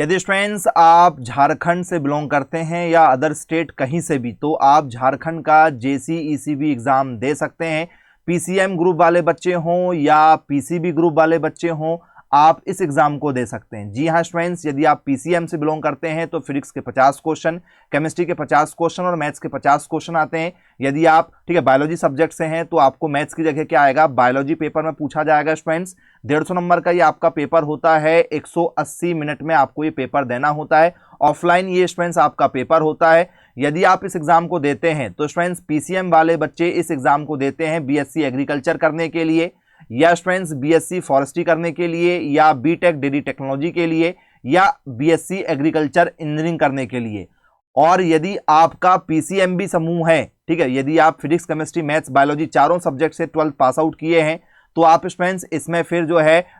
यदि स्टूडेंट्स आप झारखंड से बिलोंग करते हैं या अदर स्टेट कहीं से भी, तो आप झारखंड का JCECB एग्जाम दे सकते हैं। PCM ग्रुप वाले बच्चे हों या PCB ग्रुप वाले बच्चे हों, आप इस एग्जाम को दे सकते हैं। जी हाँ स्टूडेंट्स, यदि आप PCM से बिलोंग करते हैं तो फिजिक्स के 50 क्वेश्चन, केमिस्ट्री के 50 क्वेश्चन और मैथ्स के 50 क्वेश्चन आते हैं। यदि आप बायोलॉजी सब्जेक्ट से हैं तो आपको मैथ्स की जगह क्या आएगा, बायोलॉजी पेपर में पूछा जाएगा स्टूडेंट्स। 150 नंबर का ये आपका पेपर होता है, 180 मिनट में आपको ये पेपर देना होता है। ऑफलाइन ये स्टूडेंट्स आपका पेपर होता है। यदि आप इस एग्जाम को देते हैं तो स्टूडेंट्स PCM वाले बच्चे इस एग्जाम को देते हैं BSc एग्रीकल्चर करने के लिए, या स्टूडेंट्स BSc फॉरेस्ट्री करने के लिए, या BTech डेयरी टेक्नोलॉजी के लिए, या BSc एग्रीकल्चर इंजीनियरिंग करने के लिए। और यदि आपका PCMB समूह है, ठीक है, यदि आप फिजिक्स केमिस्ट्री मैथ्स बायोलॉजी चारों सब्जेक्ट से 12th पास आउट किए हैं तो आप स्टूडेंट्स इसमें फिर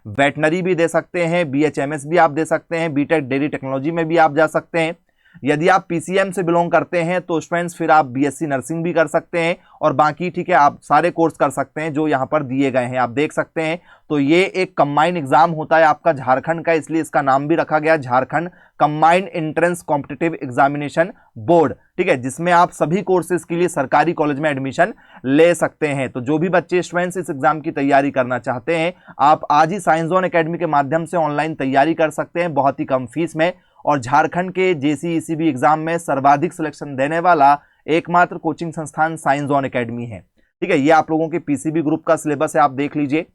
वेटनरी भी दे सकते हैं, BHMS भी आप दे सकते हैं, BTech डेयरी टेक्नोलॉजी में भी आप जा सकते हैं। यदि आप PCM से बिलोंग करते हैं तो स्टूडेंट्स फिर आप BSc नर्सिंग भी कर सकते हैं और बाकी ठीक है आप सारे कोर्स कर सकते हैं जो यहां पर दिए गए हैं, आप देख सकते हैं। तो ये एक कंबाइंड एग्जाम होता है आपका झारखंड का, इसलिए इसका नाम भी रखा गया Jharkhand combined entrance competitive examination board, ठीक है, जिसमें आप सभी कोर्सेज के लिए सरकारी कॉलेज में एडमिशन ले सकते हैं। तो जो भी बच्चे स्टूडेंट्स इस एग्जाम की तैयारी करना चाहते हैं, आप आज ही साइंस जोन एकेडमी के माध्यम से ऑनलाइन तैयारी कर सकते हैं बहुत ही कम फीस में। और झारखंड के JCECB एग्जाम में सर्वाधिक सिलेक्शन देने वाला एकमात्र कोचिंग संस्थान साइंस जोन एकेडमी है, ठीक है। ये आप लोगों के PCB ग्रुप का सिलेबस है, आप देख लीजिए।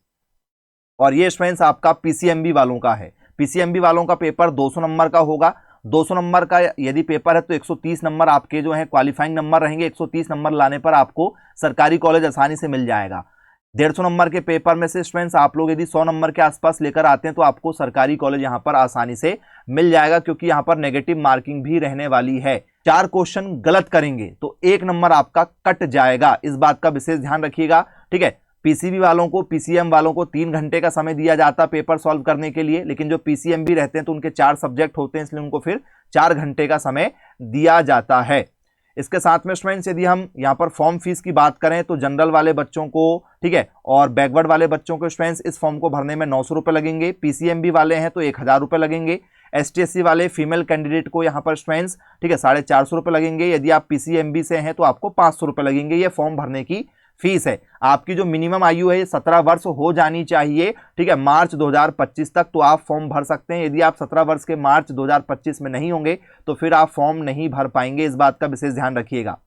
और ये स्टूडेंट्स आपका PCMB वालों का है। PCMB वालों का पेपर 200 नंबर का होगा। 200 नंबर का यदि पेपर है तो 130 नंबर आपके क्वालिफाइंग नंबर रहेंगे। 130 नंबर लाने पर आपको सरकारी कॉलेज आसानी से मिल जाएगा। 150 नंबर के पेपर में से स्टूडेंट्स आप लोग यदि 100 नंबर के आसपास लेकर आते हैं तो आपको सरकारी कॉलेज यहां पर आसानी से मिल जाएगा, क्योंकि यहां पर नेगेटिव मार्किंग भी रहने वाली है। 4 क्वेश्चन गलत करेंगे तो 1 नंबर आपका कट जाएगा, इस बात का विशेष ध्यान रखिएगा, ठीक है। PCB वालों को, PCM वालों को 3 घंटे का समय दिया जाता पेपर सॉल्व करने के लिए, लेकिन जो PCMB रहते हैं तो उनके 4 सब्जेक्ट होते हैं, इसलिए उनको फिर 4 घंटे का समय दिया जाता है। इसके साथ में स्टूडेंट्स यदि हम यहाँ पर फॉर्म फीस की बात करें तो जनरल वाले बच्चों को, ठीक है, और बैकवर्ड वाले बच्चों को स्टूडेंट्स इस फॉर्म को भरने में 900 रुपए लगेंगे। PCMB वाले हैं तो 1000 रुपए लगेंगे। ST/SC वाले फीमेल कैंडिडेट को यहाँ पर स्टूडेंट्स, ठीक है, 450 रुपए लगेंगे। यदि आप PCMB से हैं तो आपको 500 रुपए लगेंगे। ये फॉर्म भरने की फीस है। आपकी जो मिनिमम आयु है 17 वर्ष हो जानी चाहिए, ठीक है, मार्च 2025 तक, तो आप फॉर्म भर सकते हैं। यदि आप 17 वर्ष के मार्च 2025 में नहीं होंगे तो फिर आप फॉर्म नहीं भर पाएंगे, इस बात का विशेष ध्यान रखिएगा।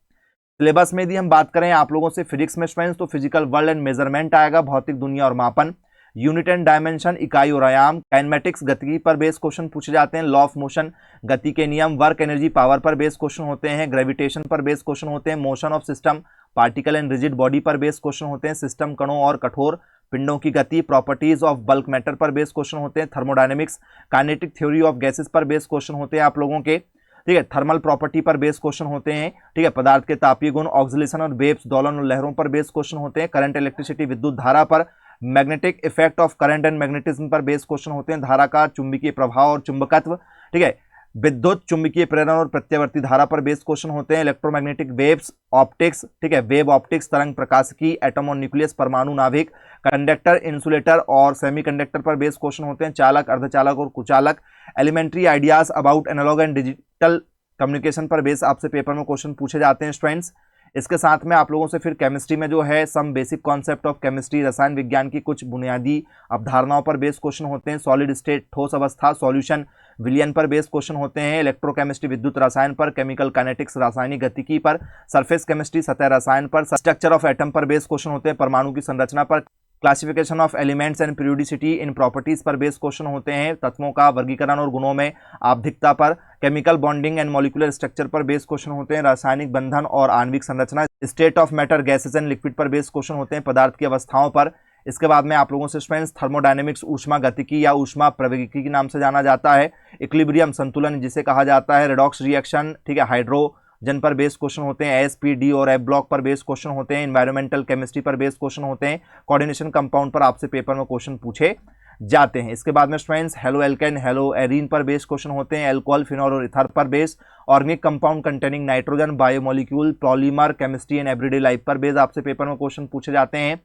सिलेबस में यदि हम बात करें आप लोगों से फिजिक्स में स्टूडेंट्स, तो फिजिकल वर्ल्ड एंड मेजरमेंट आएगा, भौतिक दुनिया और मापन, यूनिट एंड डायमेंशन इकाई और आयाम, काइनेमेटिक्स गतिकी पर बेस क्वेश्चन पूछे जाते हैं, लॉ ऑफ मोशन गति के नियम, वर्क एनर्जी पावर पर बेस क्वेश्चन होते हैं, ग्रेविटेशन पर बेस क्वेश्चन होते हैं, motion of system particle and rigid body पर बेस क्वेश्चन होते हैं, सिस्टम कणों और कठोर पिंडों की गति, प्रॉपर्टीज ऑफ बल्क मैटर पर बेस क्वेश्चन होते हैं, thermodynamics kinetic theory of gases पर बेस क्वेश्चन होते हैं आप लोगों के, ठीक है, थर्मल प्रॉपर्टी पर बेस क्वेश्चन होते हैं, ठीक है, पदार्थ के तापीय गुण, ऑक्सीलेशन और वेव्स दोलन और लहरों पर बेस क्वेश्चन होते हैं, करंट इलेक्ट्रिसिटी विद्युत धारा पर, magnetic effect of current and magnetism पर बेस क्वेश्चन होते हैं, धारा का चुंबकीय प्रभाव और चुंबकत्व, ठीक है, विद्युत चुंबकीय प्रेरण और प्रत्यावर्ती धारा पर बेस क्वेश्चन होते हैं, इलेक्ट्रोमैग्नेटिक वेव्स, ऑप्टिक्स, ठीक है, वेव ऑप्टिक्स, तरंग प्रकाशिकी, एटम और न्यूक्लियस परमाणु नाभिक, कंडक्टर, इंसुलेटर और सेमीकंडक्टर पर बेस क्वेश्चन होते हैं, चालक, अर्धचालक और कुचालक, elementary ideas about analog and digital communication पर बेस आपसे पेपर में क्वेश्चन पूछे जाते हैं स्टूडेंट्स। इसके साथ में आप लोगों से फिर केमिस्ट्री में some basic concept of chemistry, रसायन विज्ञान की कुछ बुनियादी अवधारणाओं पर बेस क्वेश्चन होते हैं, सॉलिड स्टेट ठोस अवस्था सॉल्यूशन विलयन पर बेस क्वेश्चन होते हैं, इलेक्ट्रोकेमिस्ट्री विद्युत रसायन पर, केमिकल काइनेटिक्स रासायनिक गतिकी पर, सरफेस केमिस्ट्री सतह रसायन पर, स्ट्रक्चर ऑफ एटम पर बेस क्वेश्चन होते हैं, परमाणु की संरचना पर, classification of elements and periodicity in properties पर बेस क्वेश्चन होते हैं, तत्वों का वर्गीकरण और गुणों में आवधिकता पर, chemical bonding and molecular structure पर बेस क्वेश्चन होते हैं, रासायनिक बंधन और आणविक संरचना, state of matter gases and liquid पर बेस क्वेश्चन होते हैं, पदार्थ की अवस्थाओं पर। इसके बाद में आप लोगों से स्टूडेंट्स थर्मोडायनेमिक्स ऊष्मा गतिकी या ऊष्मा प्रवैगिकी के नाम से जाना जाता है, इक्विलिब्रियम संतुलन जिसे कहा जाता है, रेडॉक्स रिएक्शन, ठीक है, हाइड्रोजन पर बेस क्वेश्चन होते हैं, ASP, D और F ब्लॉक पर बेस क्वेश्चन होते हैं, एनवायरमेंटल केमिस्ट्री पर बेस क्वेश्चन होते हैं, कोऑर्डिनेशन कंपाउंड पर आपसे पेपर में क्वेश्चन पूछे जाते हैं। इसके बाद में students halo alkane, hello arene पर बेस क्वेश्चन होते हैं, एल्कोहल, फिनॉल और इथर पर base, organic compound containing nitrogen, biomolecule, polymer, chemistry and everyday life पर बेस आपसे पेपर में क्वेश्चन पूछे जाते हैं।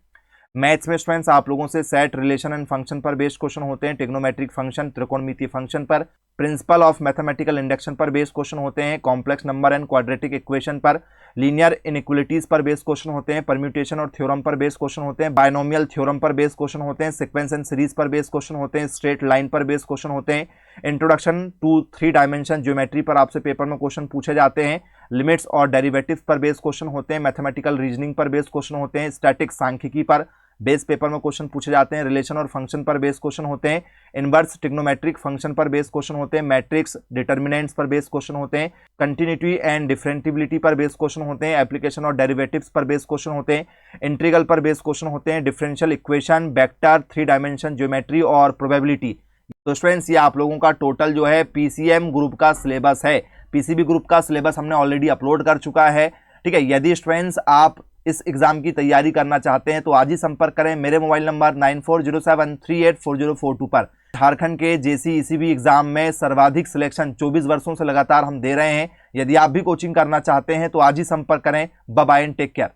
मैथ्स में स्टूडेंट्स आप लोगों से सेट, रिलेशन एंड फंक्शन पर बेस्ड क्वेश्चन होते हैं, ट्रिग्नोमेट्रिक फंक्शन, त्रिकोणमितीय फंक्शन पर, प्रिंसिपल ऑफ मैथमेटिकल इंडक्शन पर बेस्ड क्वेश्चन होते हैं, complex number and quadratic equation पर, लीनियर इनइक्वलिटीज पर बेस्ड क्वेश्चन होते हैं, परम्यूटेशन और थ्योरम पर बेस्ड क्वेश्चन होते हैं, बायनोमियल थ्योरम पर बेस्ड क्वेश्चन होते हैं, सीक्वेंस एंड सीरीज पर बेस्ड क्वेश्चन होते हैं, स्ट्रेट लाइन पर बेस्ड क्वेश्चन होते हैं, इंट्रोडक्शन टू 3 डायमेंशन ज्योमेट्री पर आपसे पेपर में क्वेश्चन पूछे जाते हैं, लिमिट्स और डेरिवेटिव्स पर बेस्ड क्वेश्चन होते हैं, मैथमेटिकल रीजनिंग पर बेस्ड क्वेश्चन होते हैं, स्टैटिक सांख्यिकी पर बेस पेपर में क्वेश्चन पूछे जाते हैं, रिलेशन और फंक्शन पर बेस्ड क्वेश्चन होते हैं, इनवर्स ट्रिग्नोमेट्रिक फंक्शन पर बेस्ड क्वेश्चन होते हैं, मैट्रिक्स डिटर्मिनेंट्स पर बेस्ड क्वेश्चन होते हैं, कंटिन्यूटी एंड डिफरेंटिबिलिटी पर बेस्ड क्वेश्चन होते हैं, एप्लीकेशन और डेरिवेटिव्स पर बेस्ड क्वेश्चन होते हैं, इंटीग्रल पर बेस्ड क्वेश्चन होते हैं, differential equation, vector, 3 dimension geometry और प्रोबेबिलिटी। तो स्टूडेंट्स ये आप लोगों का टोटल जो है पीसीएम ग्रुप का सिलेबस है। पीसीबी ग्रुप का सिलेबस हमने ऑलरेडी अपलोड कर चुका है, ठीक है। यदि स्टूडेंट्स आप इस एग्जाम की तैयारी करना चाहते हैं तो आज ही संपर्क करें मेरे मोबाइल नंबर 9407384042 पर। झारखंड के जेसी ईसीबी एग्जाम में सर्वाधिक सिलेक्शन 24 वर्षों से लगातार हम दे रहे हैं। यदि आप भी कोचिंग करना चाहते हैं तो आज ही संपर्क करें। Bye bye and take care.